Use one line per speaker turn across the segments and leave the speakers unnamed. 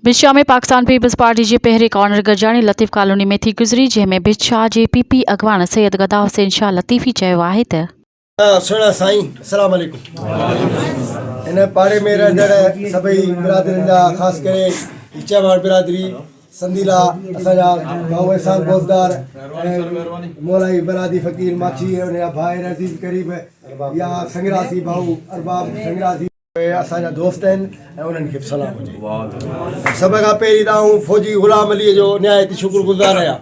बिछा में Pakistan peoples party के पहिरें कॉर्नर गजानी लतीफ़ कॉलोनी में थी गुज़री, जंहिंमें बिछा जे पीपी अॻवान सैयद गदा हुसैन शाह लतीफ़ी चयो आहे त
सुहिणा साईं अस्सलाम वालेकुम। इन पाड़े में रहंदड़ सभई बिरादरियुनि जा ख़ासि करे चेवाड़ बिरादरी संदीला असांजा गाँव एहसान बोज़दार मौलाई बरादी फ़कीर माछी उनजा भाई अज़ीज़ क़रीब या संगरासी भाऊ अरबाब संगरासी असांजा दोस्त आहिनि ऐं उन्हनि खे बि सलाम हुजे। सभ खां पहिरीं त आऊं फ़ौजी ग़ुलाम अलीअ जो निहायती शुक्रगुज़ार आहियां,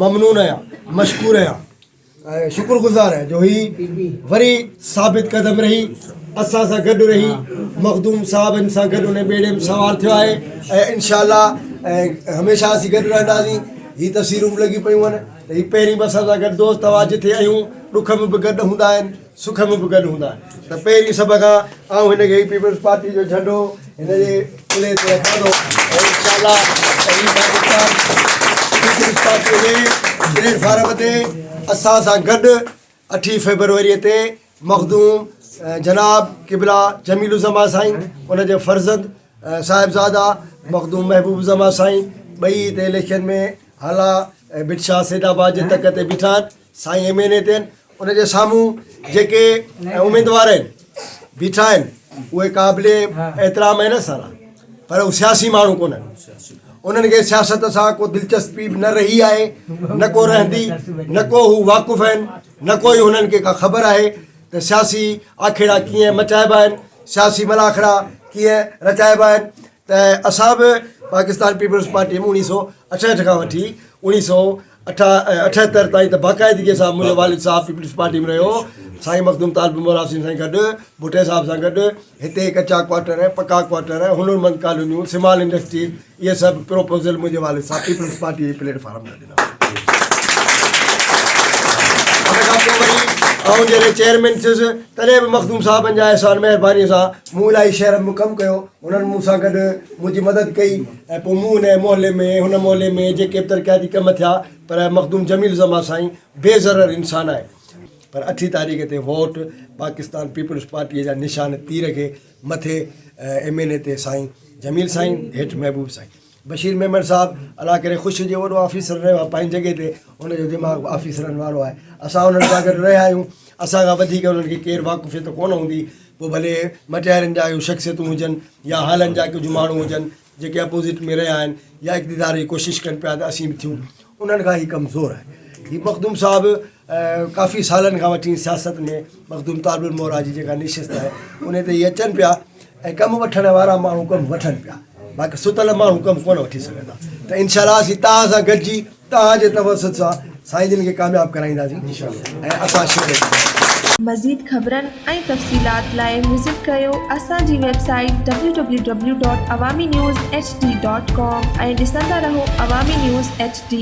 ममनून आहियां, मशकूर आहियां, शुक्रगुज़ार आहियां जो ही वरी साबित कदम रही असां सां गॾु रही मखदूम साहबनि सां गॾु उन बेड़े में सवार थियो आहे ऐं इंशाअल्लाह हमेशह असीं गॾु रहंदासीं। हीअ तस्वीरूं बि लॻी पियूं आहिनि त हीअ पहिरीं बि असां सां गॾु दोस्त हुआ, जिथे आहियूं ॾुख में बि गॾु हूंदा आहिनि, सुख में बि गॾु हूंदा आहिनि। त पहिरीं सभ खां आऊं हिनखे पीपल्स पार्टी जो झंडो हिनजे किले ते रखंदो ऐं इंशाअल्लाह पीपल्स पार्टी जे प्लेटफार्म ते असां सां गॾु 8 फरवरीअ ते मखदूम जनाब किबला जमीलुज़्ज़मा साईं, उनजे फर्ज़ंद साहिबज़ादा मखदूम महबूबुज़्ज़मा साईं ॿई हिते इलेक्शन में हाला बिछा सैदाबाद जे तक ते बीठा आहिनि, साईं एमएनए ते आहिनि। उनजे साम्हूं जेके उम्मीदवार आहिनि बीठा आहिनि उहे क़ाबिले एतिराम आहिनि असां लाइ, पर उहे सियासी माण्हू कोन्हनि। उन्हनि खे सियासत सां को दिलचस्पी न रही आहे, न को रहंदी, न को हू वाक़ुफ़ आहिनि, न कोई हुननि खे का ख़बर आहे त सियासी आखेड़ा कीअं मचाइबा आहिनि, सियासी मलाखड़ा कीअं रचाइबा आहिनि। त असां बि पाकिस्तान पीपल्स पार्टी में 1968 खां वठी 1978 ताईं त बाक़ाइदगीअ सां मुंहिंजो वालिद साहब पीपल्स पार्टी में रहियो, साईं मखदूम तालिब मोहसिन सां गॾु भुटे साहब सां गॾु हिते कचा क्वार्टर पका क्वार्टर हुनरमंद कॉलोनियूं सिमाल इंडस्ट्री इहे सभु प्रोपोज़ल मुंहिंजे वालिद साहब पीपल्स पार्टी जे प्लेटफार्म ते ॾिना। उन खां पोइ वरी ऐं जॾहिं चेयरमैन थियुसि तॾहिं बि मखदूम साहबनि जा अहसान महिरबानीअ सां मूं इलाही शहर में कमु कयो, उन्हनि मूं सां गॾु मुंहिंजी मदद कई ऐं पोइ मूं हुन मोहल्ले में हुन मोहल्ले में जेके बि तरक़ियाती कम थिया, पर मखदूम जमीलुज़्ज़मा साईं बेज़रर इंसानु आहे। पर 8 तारीख़ ते वोट पाकिस्तान पीपल्स पार्टीअ जा निशान तीर खे मथे एमएनए ते साईं जमील साईं हेठि महबूब साईं बशीर मेमन साहब अला करे ख़ुशि हुजे, वॾो ऑफिसर रहियो आहे पंहिंजी जॻह ते, हुनजो दिमाग़ ऑफिसरनि वारो आहे। असां हुननि सां गॾु रहिया आहियूं, असां खां वधीक हुननि खे केरु वाक़ुफ़ियत कोन हूंदी, पोइ भले मटियारनि जा शख़्सियतूं हुजनि या हालनि जा कुझु माण्हू हुजनि जेके अपोज़िट में रहिया आहिनि या इक़्तिदार जी कोशिशि कनि पिया त असीं बि थियूं, उन्हनि खां ई कमज़ोर आहे। हीअ मखदूम साहिबु काफ़ी सालनि खां वठी सियासत में मखदूम तालिब मोहरा जी जेका निशिस्त आहे उन ते इहे अचनि पिया ऐं कमु वठण वारा माण्हू कमु वठनि पिया, बाक़ी सुतल माण्हू कमु कोन वठी सघंदा। त इंशाअल्लाह असीं तव्हां सां गॾिजी तव्हांजे तवसत सां साईं जिन खे कामयाबु कराईंदासीं ऐं असां
मज़ीद ख़बरनि ऐं तफ़सीलात लाइ विज़िट कयो असांजी वेबसाइट www.awamiNewsHD.com ऐं ॾिसंदा रहो अवामी न्यूज़ HD।